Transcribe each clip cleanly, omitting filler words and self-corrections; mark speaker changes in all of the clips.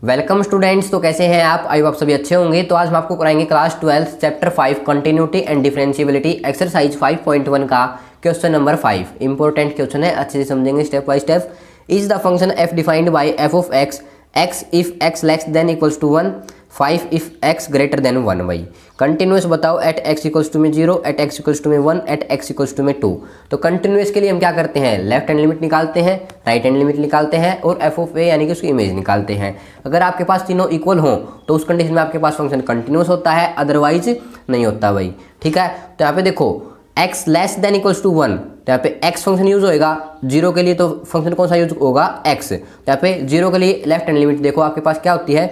Speaker 1: Welcome students. तो कैसे हैं आप? आई होप आप सभी अच्छे होंगे। तो आज हम आपको कराएंगे class 12 chapter 5 continuity and differentiability exercise 5.1 का क्वेश्चन नंबर 5। इंपॉर्टेंट क्वेश्चन है, अच्छे से समझेंगे step by step. Is the function f defined by f of x if x less than equals to 1, 5 if x greater than 1। भाई continuous बताओ eight x equals to में 0, eight x equals to में 1, eight x equals to में 2। तो continuous के लिए हम क्या करते हैं? लेफ्ट हैंड लिमिट निकालते हैं, राइट हैंड लिमिट निकालते हैं और f ऑफ a यानी कि उसकी इमेज निकालते हैं। अगर आपके पास तीनों इक्वल हो तो उस कंडीशन में आपके पास फंक्शन कंटिन्यूस होता है, अदरवाइज नहीं होता भाई। ठीक है, तो यहाँ पे देखो x less than equals to 1, तो यहाँ पे x फंक्शन यूज होएगा। 0 के लिए तो फंक्शन कौन सा यूज होगा? x। तो यहाँ पे 0 के लिए लेफ्ट हैंड लिमिट देखो आपके पास क्या होती है?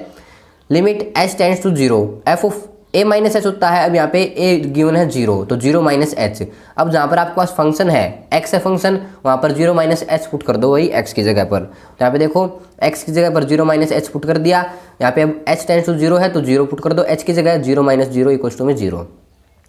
Speaker 1: Limit h tends to 0, f of a minus h होता है। अब यहाँ पे a गिवन है 0, तो 0 माइनस एच। अब जहाँ पर आपके पास फंक्शन है x है फंक्शन, वहाँ पर 0 माइनस एच पुट कर दो वही x की जगह पर। तो यहाँ पे देखो x की जगह पर 0 माइनस एच पुट कर दिया। यहाँ पे अब h टेंड्स टू 0 है तो 0 पुट कर दो h की जगह, 0 माइनस 0 इक्वल्स टू में 0।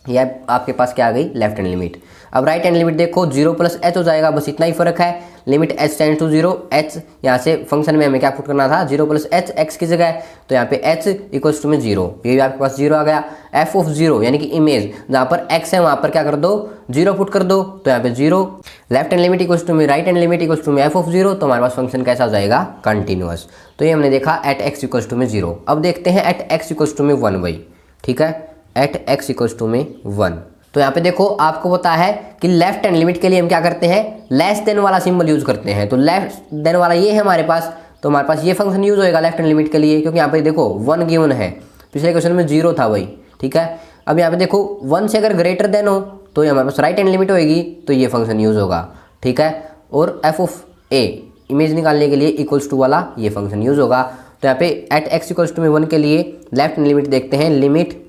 Speaker 1: यह आपके पास क्या आ गई? Left hand limit. अब राइट हैंड लिमिट देखो 0 प्लस एच हो जाएगा, बस इतना ही फर्क है। Limit h tends to 0, h यहाँ से फंक्शन में हमें क्या पुट करना था? 0 प्लस एच x की जगह, तो यहाँ पे h इक्वल्स टू में 0, ये भी आपके पास 0 आ गया। f ऑफ 0 यानी कि इमेज, जहाँ पर x है वहाँ पर क्या कर दो? 0 पुट कर दो, तो यहाँ पे 0। Left hand limit equals to में right hand limit equals to में f ऑफ 0, तो हमारे पास फंक्शन कैसा आ जाएगा? कंटिन्यूअस। तो ये हमने देखा एट x इक्वल्स टू में 0। अब देखते हैं एट x इक्वल्स टू में 1 भाई। ठीक है, एट x इक्वल्स टू में 1। तो यहाँ पे देखो आपको पता है कि लेफ्ट हैंड लिमिट के लिए हम क्या करते हैं? लेस देन वाला सिंबल यूज करते हैं। तो लेफ्ट देन वाला ये है हमारे पास, तो हमारे पास ये फंक्शन यूज होएगा लेफ्ट हैंड लिमिट के लिए, क्योंकि यहाँ पे देखो 1 गिवन है, पिछले क्वेश्चन में 0 था भाई। ठीक है, अब यहाँ पे देखो 1 से अगर ग्रेटर देन हो तो ये हमारे पास राइट हैंड लिमिट होएगी, तो ये फंक्शन यूज होगा। ठीक है, और एफ ऑफ ए इमेज निकालने के लिए इक्वल्स टू वाला ये फंक्शन यूज होगा। तो यहाँ पे एट x इक्वल्स टू में 1 के लिए लेफ्ट हैंड लिमिट देखते हैं। Limit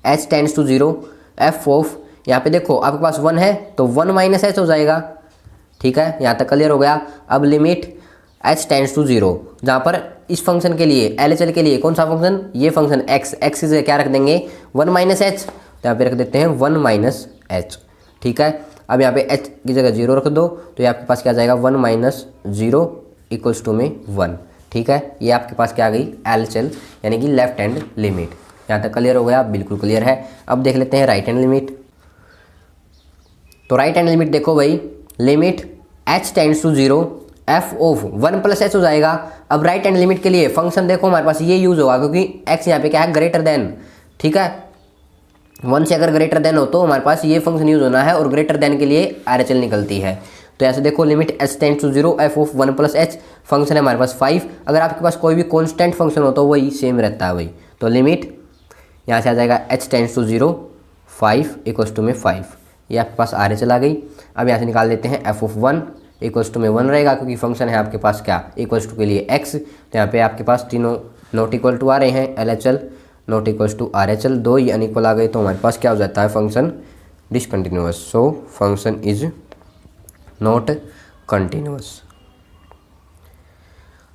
Speaker 1: h tends to 0, f of, यहाँ पे देखो आपके पास 1 है तो 1 माइनस एच हो जाएगा। ठीक है, यहाँ तक क्लियर हो गया। अब लिमिट h टेंड्स टू 0, जहाँ पर इस फंक्शन के लिए LHL के लिए कौन सा फंक्शन? ये फंक्शन x से क्या रख देंगे? 1 माइनस एच, तो यहाँ पे रख देते हैं 1 माइनस एच। ठीक है, अब यहाँ पे h की जगह 0 रख दो, तो ये आपके पास क्या आ जाएगा? 1 माइनस 0 इक्वल्स टू में 1। ठीक है, ये आपके पास क्या आ गई? LHL यानी कि लेफ्ट हैंड लिमिट। यहाँ तक क्लियर हो गया? बिल्कुल क्लियर है। अब देख लेते हैं राइट हैंड लिमिट। तो राइट हैंड लिमिट देखो भाई, limit h tends to 0, f of 1 plus h हो जाएगा। अब राइट हैंड लिमिट के लिए फंक्शन देखो हमारे पास ये यूज होगा, क्योंकि x यहाँ पे क्या है? Greater than. ठीक है, 1 से अगर ग्रेटर देन हो तो हमारे पास ये फंक्शन यूज होना है, और ग्रेटर देन के लिए RHL निकलती है। तो ऐसे देखो limit h tends to 0, f of 1 plus h, function है हमारे पास 5। अगर आपके पास कोई भी कॉन्स्टेंट फंक्शन हो तो वही सेम रहता है भाई। तो लिमिट यहाँ से आ जाएगा h tends to 0, 5 equals to में 5, ये आपके पास RHL आ गई। अब यहाँ से निकाल देते हैं f ऑफ 1 इक्वल्स टू में 1 रहेगा, क्योंकि फंक्शन है आपके पास क्या? इक्वल्स टू के लिए x। तो यहाँ पे आपके पास तीनों नॉट इक्वल टू आ रहे हैं, LHL not equals to RHL, 2 ही अनइक्वल आ गए, तो हमारे पास क्या हो जाता है? Function discontinuous. So function is not continuous.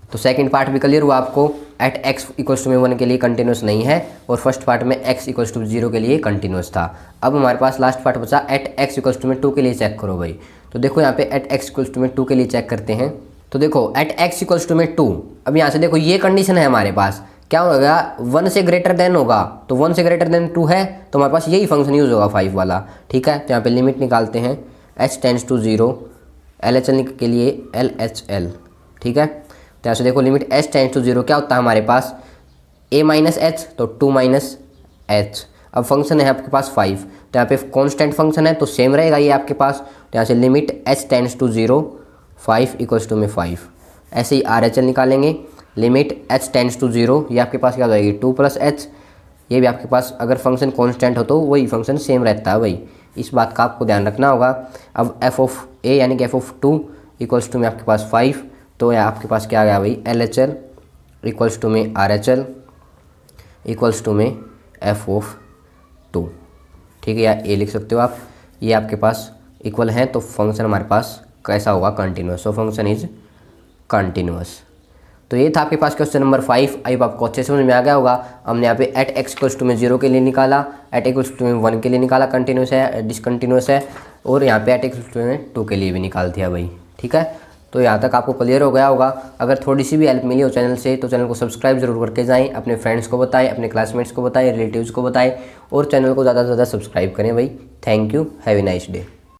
Speaker 1: तो सेकंड पार्ट भी क्लियर हुआ आपको, एट x इक्वल्स टू में 1 के लिए कंटिन्यूस नहीं है, और फर्स्ट पार्ट में x इक्वल्स टू 0 के लिए कंटिन्यूस था। अब हमारे पास लास्ट पार्ट बचा एट x इक्वल्स टू में 2 के लिए चेक करो भाई। तो देखो यहाँ पे एट x इक्वल्स टू में 2 के लिए चेक करते हैं। तो देखो एट x इक्वल्स टू में 2, अब यहाँ से देखो ये कंडीशन है हमारे पास, क्या होगा? 1 से ग्रेटर देन होगा, तो 1 से ग्रेटर देन 2 है, तो हमारे पास यही फंक्शन यूज होगा 5 वाला। ठीक है, तो यहाँ पे लिमिट निकालते हैं h टेंड्स टू 0, LHL के लिए LHL। ठीक है, तो यहाँ से देखो लिमिट h टेंड्स टू 0 क्या होता है हमारे पास? a माइनस एच, तो 2 माइनस एच। अब फंक्शन है आपके पास 5, तो यहाँ पे कांस्टेंट फंक्शन है तो सेम रहेगा ये आपके पास। तो यहाँ से limit h tends to 0, 5 equals to में 5। ऐसे ही RHL निकालेंगे। लिमिट h टेंड्स टू 0, ये आपके पास क्या हो जाएगी? 2 प्लस एच। ये भी आपके पास अगर फंक्शन कांस्टेंट हो तो वही फंक्शन सेम रहता है भाई, इस बात का आपको ध्यान रखना होगा। अब f ऑफ a यानी कि f ऑफ 2 इक्वल्स टू में आपके पास 5, तो यह आपके पास क्या आ गया भाई? LHL इक्वल्स टू में RHL इक्वल्स टू में f ऑफ 2। ठीक है, या a लिख सकते हो आप। ये आपके पास इक्वल हैं, तो फंक्शन हमारे पास कैसा होगा? Continuous. So function is continuous. तो ये था आपके पास क्वेश्चन नंबर 5। आई होप आपको अच्छे समझ में आ गया होगा। हमने यहाँ पे एट x इक्वल्स टू में 0 के लिए निकाला, एट इक्वल्स टू में 1 के लिए निकाला, कंटिन्यूस है डिसकंटिन्यूस है, और यहाँ पे एट x इक्वल्स टू में 2 के लिए भी निकाल दिया भाई। ठीक है, तो यहाँ तक आपको क्लियर हो गया होगा। अगर थोड़ी सी भी हेल्प मिली हो चैनल से तो चैनल को सब्सक्राइब जरूर करके जाएँ, अपने फ्रेंड्स को बताएं, अपने क्लासमेट्स को बताएं, रिलेटिव्स को बताएं और चैनल को ज़्यादा से ज़्यादा सब्सक्राइब करें भाई। Thank you, have a nice day.